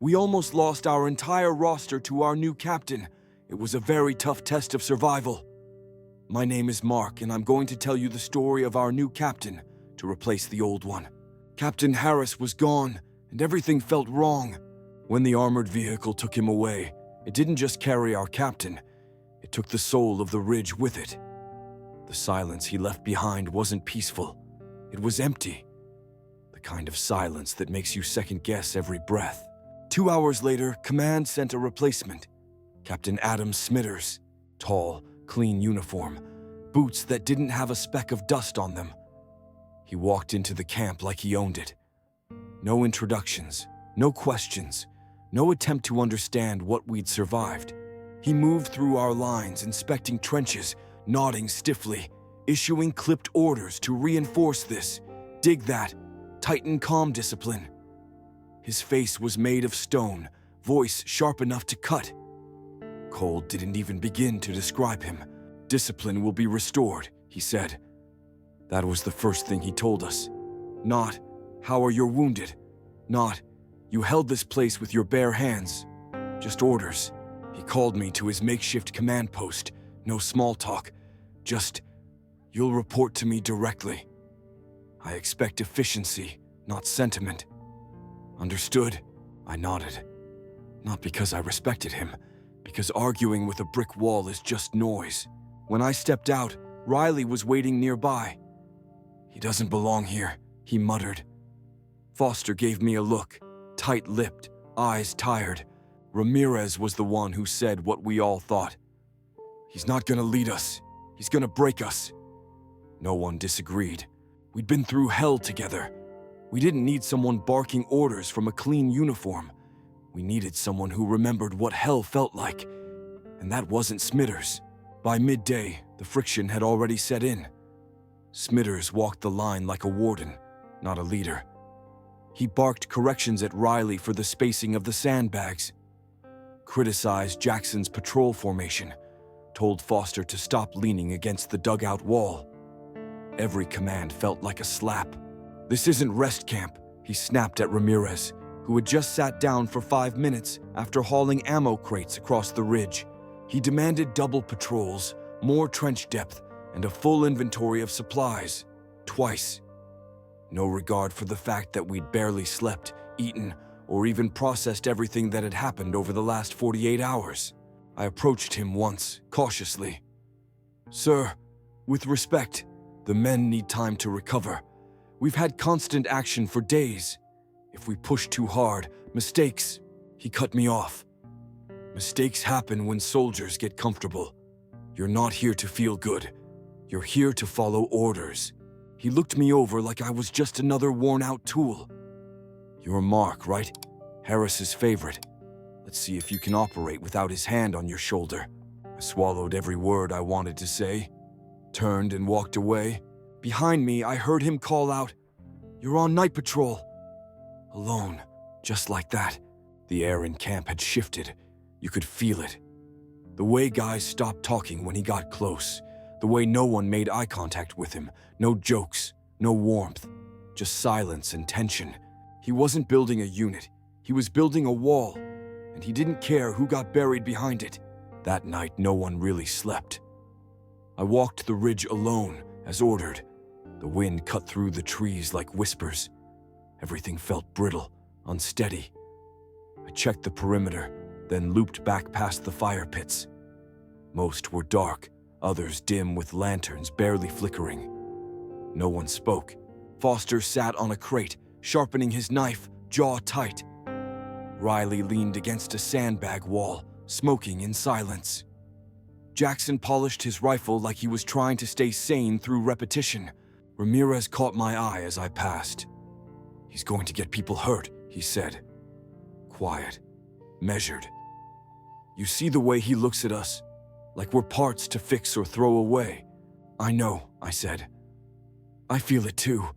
We almost lost our entire roster to our new captain. It was a very tough test of survival. My name is Mark, and I'm going to tell you the story of our new captain to replace the old one. Captain Harris was gone, and everything felt wrong. When the armored vehicle took him away, it didn't just carry our captain, it took the soul of the ridge with it. The silence he left behind wasn't peaceful. It was empty. The kind of silence that makes you second-guess every breath. 2 hours later, Command sent a replacement. Captain Adam Smithers. Tall, clean uniform, boots that didn't have a speck of dust on them. He walked into the camp like he owned it. No introductions, no questions, no attempt to understand what we'd survived. He moved through our lines, inspecting trenches, nodding stiffly, issuing clipped orders to reinforce this, dig that, tighten comm discipline. His face was made of stone, voice sharp enough to cut. Cole didn't even begin to describe him. Discipline will be restored, he said. That was the first thing he told us. Not, how are you wounded? Not, you held this place with your bare hands. Just orders. He called me to his makeshift command post. No small talk. Just, you'll report to me directly. I expect efficiency, not sentiment. Understood? I nodded. Not because I respected him, because arguing with a brick wall is just noise. When I stepped out, Riley was waiting nearby. He doesn't belong here, he muttered. Foster gave me a look, tight-lipped, eyes tired. Ramirez was the one who said what we all thought. He's not gonna lead us. He's gonna break us. No one disagreed. We'd been through hell together. We didn't need someone barking orders from a clean uniform. We needed someone who remembered what hell felt like. And that wasn't Smithers. By midday, the friction had already set in. Smithers walked the line like a warden, not a leader. He barked corrections at Riley for the spacing of the sandbags, criticized Jackson's patrol formation, told Foster to stop leaning against the dugout wall. Every command felt like a slap. This isn't rest camp, he snapped at Ramirez, who had just sat down for 5 minutes after hauling ammo crates across the ridge. He demanded double patrols, more trench depth, and a full inventory of supplies. Twice. No regard for the fact that we'd barely slept, eaten, or even processed everything that had happened over the last 48 hours. I approached him once, cautiously. Sir, with respect, the men need time to recover. We've had constant action for days. If we push too hard, mistakes. He cut me off. Mistakes happen when soldiers get comfortable. You're not here to feel good. You're here to follow orders. He looked me over like I was just another worn-out tool. You're Mark, right? Harris's favorite. Let's see if you can operate without his hand on your shoulder. I swallowed every word I wanted to say, turned and walked away. Behind me, I heard him call out, "You're on night patrol." Alone, just like that. The air in camp had shifted. You could feel it. The way guys stopped talking when he got close. The way no one made eye contact with him. No jokes, no warmth. Just silence and tension. He wasn't building a unit. He was building a wall. And he didn't care who got buried behind it. That night, no one really slept. I walked the ridge alone, as ordered. The wind cut through the trees like whispers. Everything felt brittle, unsteady. I checked the perimeter, then looped back past the fire pits. Most were dark, others dim with lanterns barely flickering. No one spoke. Foster sat on a crate, sharpening his knife, jaw tight. Riley leaned against a sandbag wall, smoking in silence. Jackson polished his rifle like he was trying to stay sane through repetition. Ramirez caught my eye as I passed. He's going to get people hurt, he said. Quiet, measured. You see the way he looks at us, like we're parts to fix or throw away. I know, I said. I feel it too.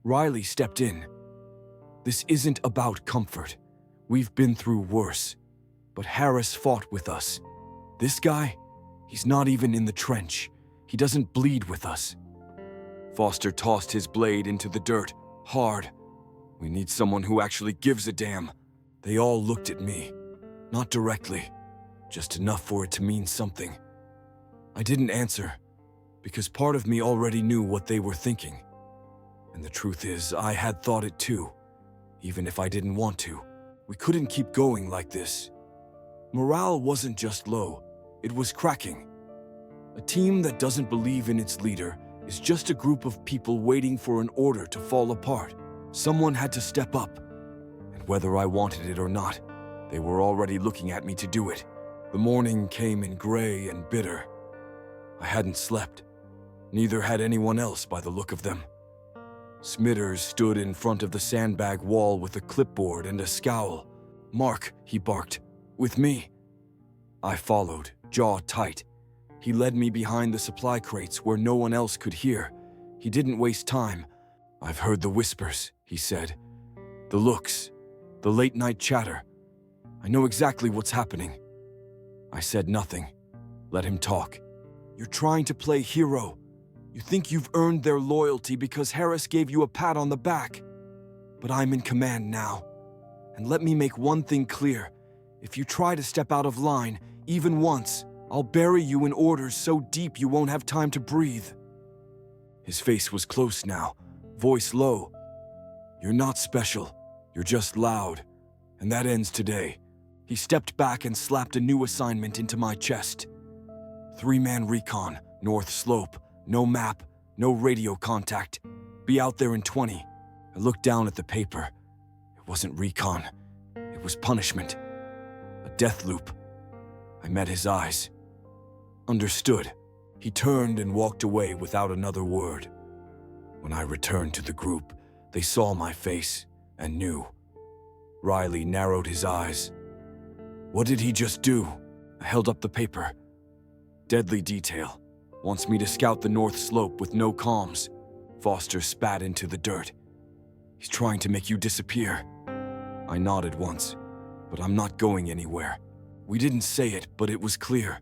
Riley stepped in. This isn't about comfort. We've been through worse. But Harris fought with us. This guy, he's not even in the trench. He doesn't bleed with us. Foster tossed his blade into the dirt, hard. We need someone who actually gives a damn. They all looked at me, not directly, just enough for it to mean something. I didn't answer, because part of me already knew what they were thinking. And the truth is, I had thought it too, even if I didn't want to. We couldn't keep going like this. Morale wasn't just low, it was cracking. A team that doesn't believe in its leader is just a group of people waiting for an order to fall apart. Someone had to step up, and whether I wanted it or not, they were already looking at me to do it. The morning came in gray and bitter. I hadn't slept. Neither had anyone else by the look of them. Smithers stood in front of the sandbag wall with a clipboard and a scowl. "Mark," he barked. "With me." I followed, jaw tight. He led me behind the supply crates where no one else could hear. He didn't waste time. "I've heard the whispers," he said. "The looks, the late-night chatter. I know exactly what's happening." I said nothing. Let him talk. "You're trying to play hero. You think you've earned their loyalty because Harris gave you a pat on the back. But I'm in command now. And let me make one thing clear. If you try to step out of line, even once, I'll bury you in orders so deep you won't have time to breathe." His face was close now, voice low. "You're not special. You're just loud. And that ends today." He stepped back and slapped a new assignment into my chest. 3-man recon, North Slope. No map, no radio contact. Be out there in 20. I looked down at the paper. It wasn't recon. It was punishment. A death loop. I met his eyes. Understood. He turned and walked away without another word. When I returned to the group, they saw my face and knew. Riley narrowed his eyes. "What did he just do?" I held up the paper. "Deadly detail. Wants me to scout the North Slope with no comms." Foster spat into the dirt. "He's trying to make you disappear." I nodded once, "But I'm not going anywhere." We didn't say it, but it was clear.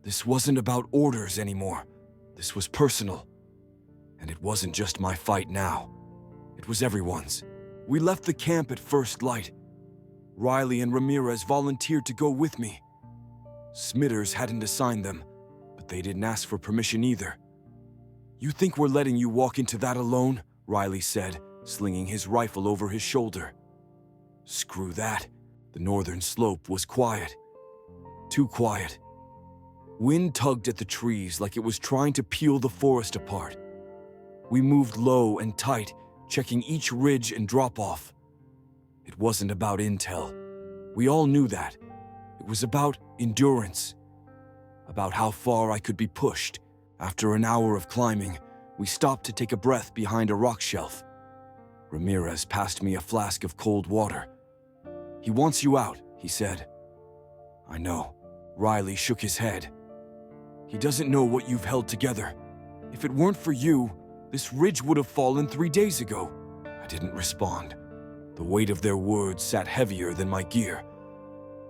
This wasn't about orders anymore. This was personal. And it wasn't just my fight now. It was everyone's. We left the camp at first light. Riley and Ramirez volunteered to go with me. Smithers hadn't assigned them, but they didn't ask for permission either. "You think we're letting you walk into that alone?" Riley said, slinging his rifle over his shoulder. Screw that. The northern slope was quiet. Too quiet. Wind tugged at the trees like it was trying to peel the forest apart. We moved low and tight, checking each ridge and drop-off. It wasn't about intel. We all knew that. It was about endurance. About how far I could be pushed. After an hour of climbing, we stopped to take a breath behind a rock shelf. Ramirez passed me a flask of cold water. "He wants you out," he said. "I know." Riley shook his head. "He doesn't know what you've held together. If it weren't for you, this ridge would have fallen 3 days ago." I didn't respond. The weight of their words sat heavier than my gear.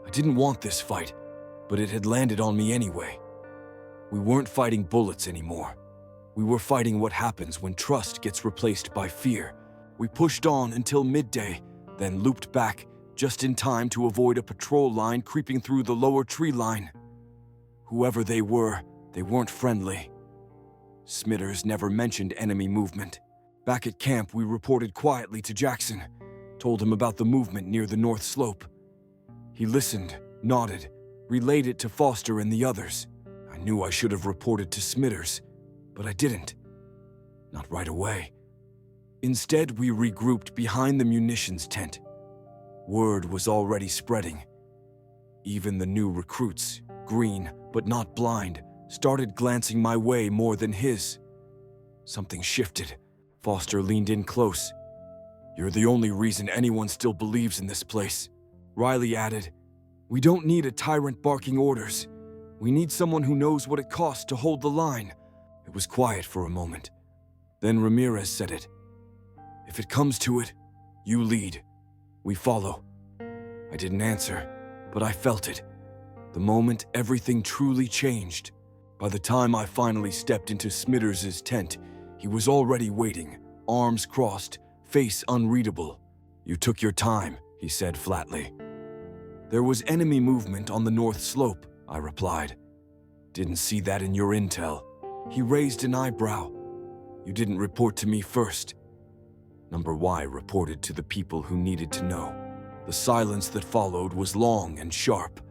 I didn't want this fight, but it had landed on me anyway. We weren't fighting bullets anymore. We were fighting what happens when trust gets replaced by fear. We pushed on until midday, then looped back just in time to avoid a patrol line creeping through the lower tree line. Whoever they weren't friendly. Smithers never mentioned enemy movement. Back at camp, we reported quietly to Jackson, told him about the movement near the North Slope. He listened, nodded, relayed it to Foster and the others. I knew I should have reported to Smithers, but I didn't. Not right away. Instead, we regrouped behind the munitions tent. Word was already spreading. Even the new recruits, green but not blind, started glancing my way more than his. Something shifted. Foster leaned in close. "You're the only reason anyone still believes in this place." Riley added, "We don't need a tyrant barking orders. We need someone who knows what it costs to hold the line." It was quiet for a moment. Then Ramirez said it. "If it comes to it, you lead. We follow." I didn't answer, but I felt it. The moment everything truly changed. By the time I finally stepped into Smithers' tent, he was already waiting, arms crossed, face unreadable. "You took your time," he said flatly. There was enemy movement on the north slope, I replied. Didn't see that in your intel. He raised an eyebrow. You didn't report to me first. Number Y reported to the people who needed to know. The silence that followed was long and sharp.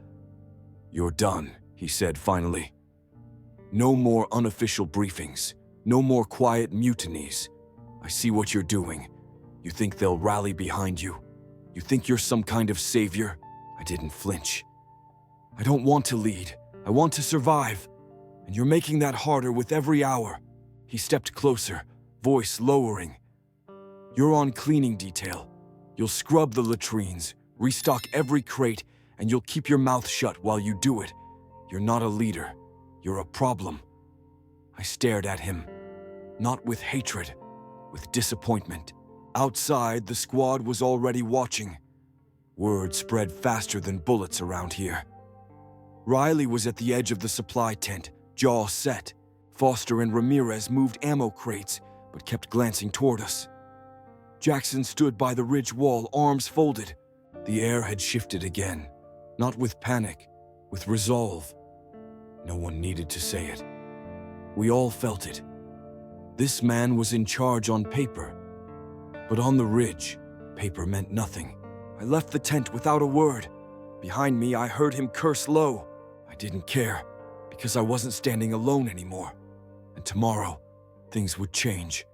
You're done, he said finally. No more unofficial briefings. No more quiet mutinies. I see what you're doing. You think they'll rally behind you? You think you're some kind of savior? I didn't flinch. I don't want to lead. I want to survive. And you're making that harder with every hour. He stepped closer, voice lowering. You're on cleaning detail. You'll scrub the latrines, restock every crate, and you'll keep your mouth shut while you do it. You're not a leader. You're a problem. I stared at him, not with hatred, with disappointment. Outside, the squad was already watching. Word spread faster than bullets around here. Riley was at the edge of the supply tent, jaw set. Foster and Ramirez moved ammo crates, but kept glancing toward us. Jackson stood by the ridge wall, arms folded. The air had shifted again, not with panic, with resolve. No one needed to say it. We all felt it. This man was in charge on paper, but on the ridge, paper meant nothing. I left the tent without a word. Behind me, I heard him curse low. I didn't care, because I wasn't standing alone anymore. And tomorrow, things would change.